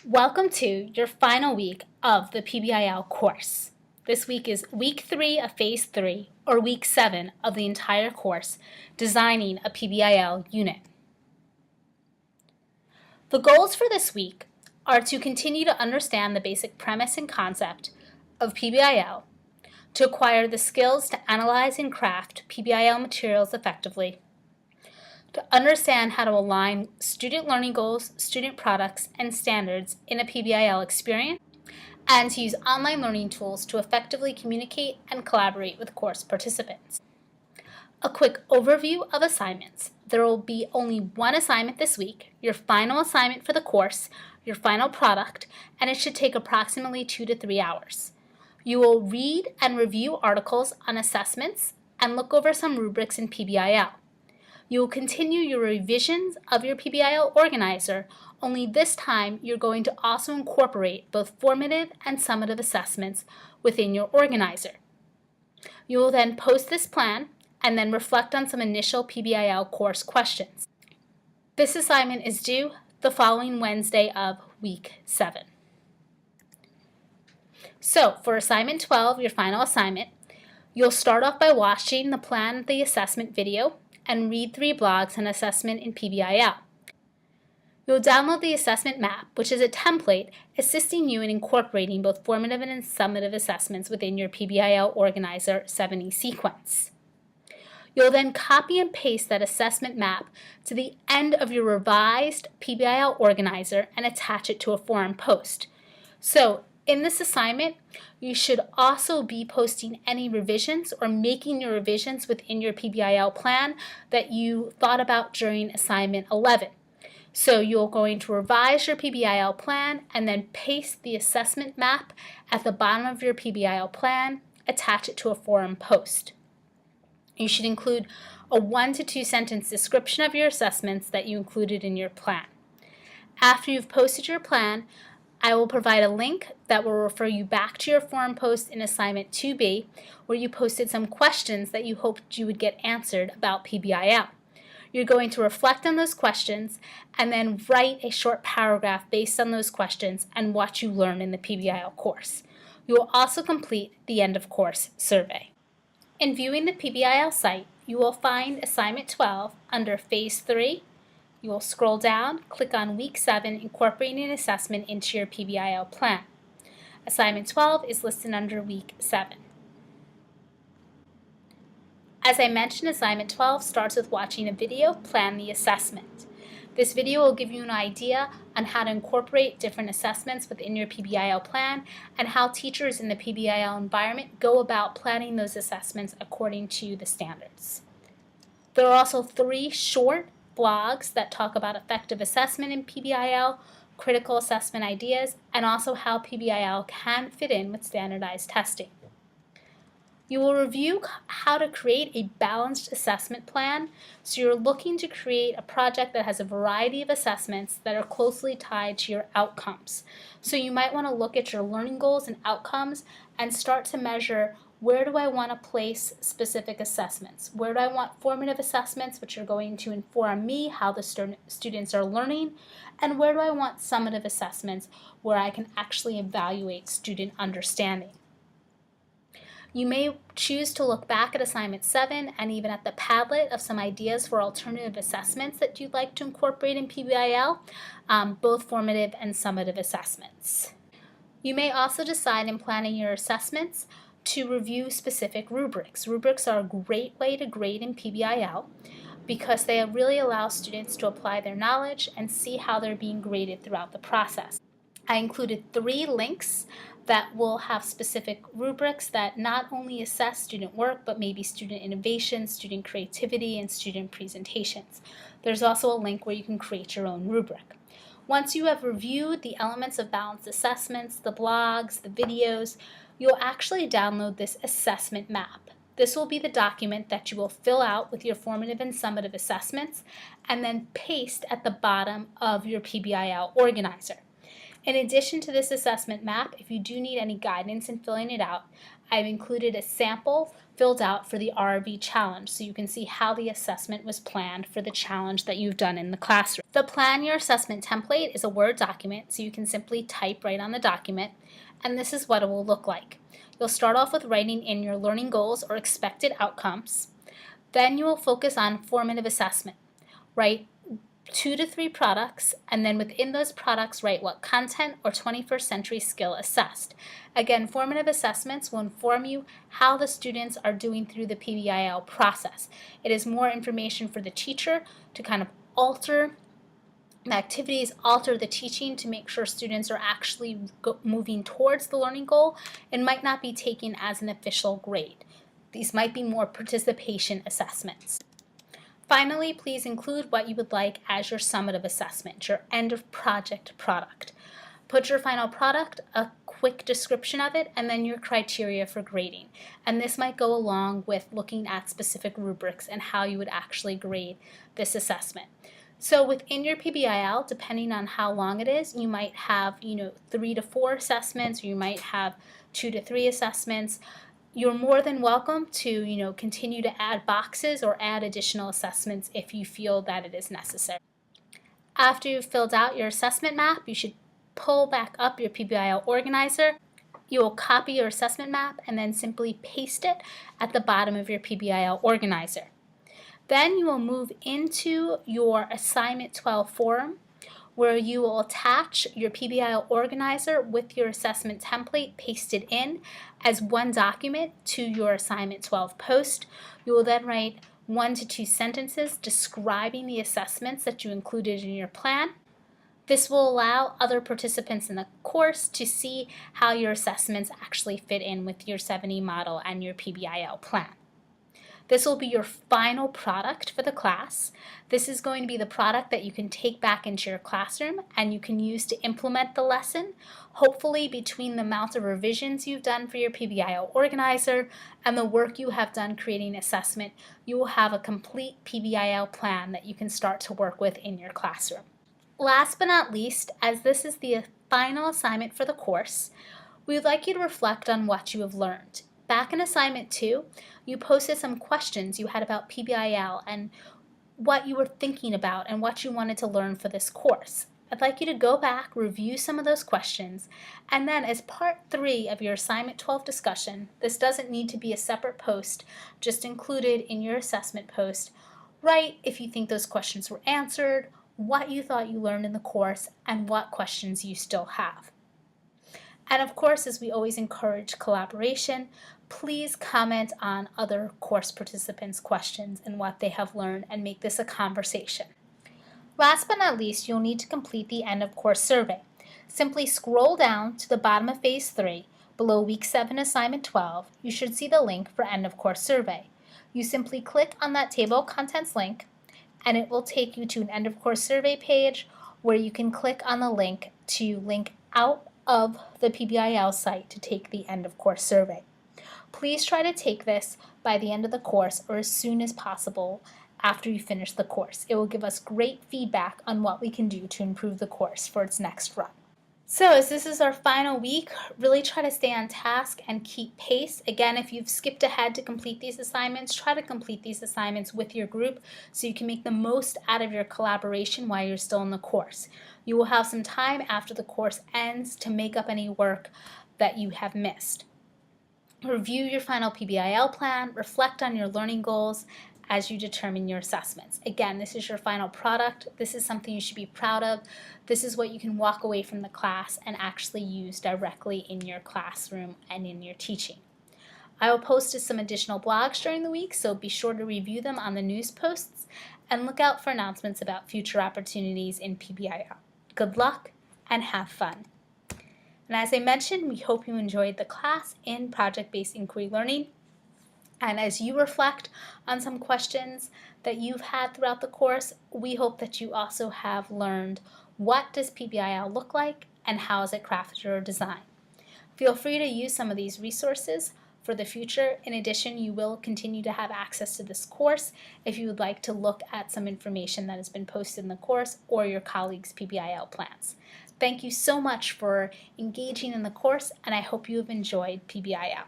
Welcome to your final week of the PBIL course. This week is week 3 of phase 3, or week 7 of the entire course, designing a PBIL unit. The goals for this week are to continue to understand the basic premise and concept of PBIL, to acquire the skills to analyze and craft PBIL materials effectively, to understand how to align student learning goals, student products, and standards in a PBIL experience, and to use online learning tools to effectively communicate and collaborate with course participants. A quick overview of assignments. There will be only one assignment this week, your final assignment for the course, your final product, and it should take approximately 2 to 3 hours. You will read and review articles on assessments and look over some rubrics in PBIL. You will continue your revisions of your PBIL organizer, only this time you're going to also incorporate both formative and summative assessments within your organizer. You will then post this plan and then reflect on some initial PBIL course questions. This assignment is due the following Wednesday of week 7. So for assignment 12, your final assignment, you'll start off by watching the plan of the assessment video and read 3 blogs on assessment in PBIL. You'll download the assessment map, which is a template assisting you in incorporating both formative and summative assessments within your PBIL Organizer 70 sequence. You'll then copy and paste that assessment map to the end of your revised PBIL Organizer and attach it to a forum post. So in this assignment, you should also be posting any revisions or making your revisions within your PBIL plan that you thought about during assignment 11. So you're going to revise your PBIL plan and then paste the assessment map at the bottom of your PBIL plan, attach it to a forum post. You should include a 1 to 2 sentence description of your assessments that you included in your plan. After you've posted your plan, I will provide a link that will refer you back to your forum post in assignment 2B, where you posted some questions that you hoped you would get answered about PBIL. You're going to reflect on those questions and then write a short paragraph based on those questions and what you learned in the PBIL course. You will also complete the end of course survey. In viewing the PBIL site, you will find assignment 12 under phase 3. You will scroll down, click on week 7, incorporating an assessment into your PBIL plan. Assignment 12 is listed under week 7. As I mentioned, assignment 12 starts with watching a video, Plan the Assessment. This video will give you an idea on how to incorporate different assessments within your PBIL plan and how teachers in the PBIL environment go about planning those assessments according to the standards. There are also 3 short blogs that talk about effective assessment in PBIL, critical assessment ideas, and also how PBIL can fit in with standardized testing. You will review how to create a balanced assessment plan, so you're looking to create a project that has a variety of assessments that are closely tied to your outcomes. So you might want to look at your learning goals and outcomes and start to measure, where do I want to place specific assessments? Where do I want formative assessments, which are going to inform me how the students are learning? And where do I want summative assessments, where I can actually evaluate student understanding? You may choose to look back at assignment 7 and even at the Padlet of some ideas for alternative assessments that you'd like to incorporate in PBIL, both formative and summative assessments. You may also decide in planning your assessments to review specific rubrics. Rubrics are a great way to grade in PBIL because they really allow students to apply their knowledge and see how they're being graded throughout the process. I included 3 links that will have specific rubrics that not only assess student work, but maybe student innovation, student creativity, and student presentations. There's also a link where you can create your own rubric. Once you have reviewed the elements of balanced assessments, the blogs, the videos, you'll actually download this assessment map. This will be the document that you will fill out with your formative and summative assessments and then paste at the bottom of your PBIL organizer. In addition to this assessment map, if you do need any guidance in filling it out, I've included a sample filled out for the RV challenge so you can see how the assessment was planned for the challenge that you've done in the classroom. The Plan Your Assessment template is a Word document, so you can simply type right on the document, and this is what it will look like. You'll start off with writing in your learning goals or expected outcomes. Then you will focus on formative assessment. Write 2 to 3 products, and then within those products write what content or 21st century skill assessed. Again, formative assessments will inform you how the students are doing through the PBIL process. It is more information for the teacher to kind of alter the activities, alter the teaching to make sure students are actually moving towards the learning goal and might not be taken as an official grade. These might be more participation assessments. Finally, please include what you would like as your summative assessment, your end of project product. Put your final product, a quick description of it, and then your criteria for grading. And this might go along with looking at specific rubrics and how you would actually grade this assessment. So within your PBIL, depending on how long it is, you might have 3 to 4 assessments, or you might have 2 to 3 assessments. You're more than welcome to continue to add boxes or add additional assessments if you feel that it is necessary. After you've filled out your assessment map, you should pull back up your PBIL organizer. You will copy your assessment map and then simply paste it at the bottom of your PBIL organizer. Then you will move into your Assignment 12 forum, where you will attach your PBIL organizer with your assessment template pasted in as one document to your Assignment 12 post. You will then write 1 to 2 sentences describing the assessments that you included in your plan. This will allow other participants in the course to see how your assessments actually fit in with your 7E model and your PBIL plan. This will be your final product for the class. This is going to be the product that you can take back into your classroom and you can use to implement the lesson. Hopefully, between the amount of revisions you've done for your PBIL organizer and the work you have done creating assessment, you will have a complete PBIL plan that you can start to work with in your classroom. Last but not least, as this is the final assignment for the course, we would like you to reflect on what you have learned. Back in Assignment 2, you posted some questions you had about PBIL and what you were thinking about and what you wanted to learn for this course. I'd like you to go back, review some of those questions, and then as part 3 of your Assignment 12 discussion, this doesn't need to be a separate post, just included in your assessment post, write if you think those questions were answered, what you thought you learned in the course, and what questions you still have. And of course, as we always encourage collaboration, please comment on other course participants' questions and what they have learned and make this a conversation. Last but not least, you'll need to complete the end of course survey. Simply scroll down to the bottom of Phase 3, below Week 7 Assignment 12. You should see the link for end of course survey. You simply click on that table of contents link, and it will take you to an end of course survey page where you can click on the link to link out of the PBIL site to take the end of course survey. Please try to take this by the end of the course or as soon as possible after you finish the course. It will give us great feedback on what we can do to improve the course for its next run. So as this is our final week, really try to stay on task and keep pace. Again, if you've skipped ahead to complete these assignments, try to complete these assignments with your group so you can make the most out of your collaboration while you're still in the course. You will have some time after the course ends to make up any work that you have missed. Review your final PBIL plan, reflect on your learning goals as you determine your assessments. Again, this is your final product. This is something you should be proud of. This is what you can walk away from the class and actually use directly in your classroom and in your teaching. I will post some additional blogs during the week, so be sure to review them on the news posts and look out for announcements about future opportunities in PBIL. Good luck and have fun. And as I mentioned, we hope you enjoyed the class in project-based inquiry learning. And as you reflect on some questions that you've had throughout the course, we hope that you also have learned what does PBIL look like and how is it crafted or designed. Feel free to use some of these resources. for the future. In addition, you will continue to have access to this course if you would like to look at some information that has been posted in the course or your colleagues' PBIL plans. Thank you so much for engaging in the course, and I hope you have enjoyed PBIL.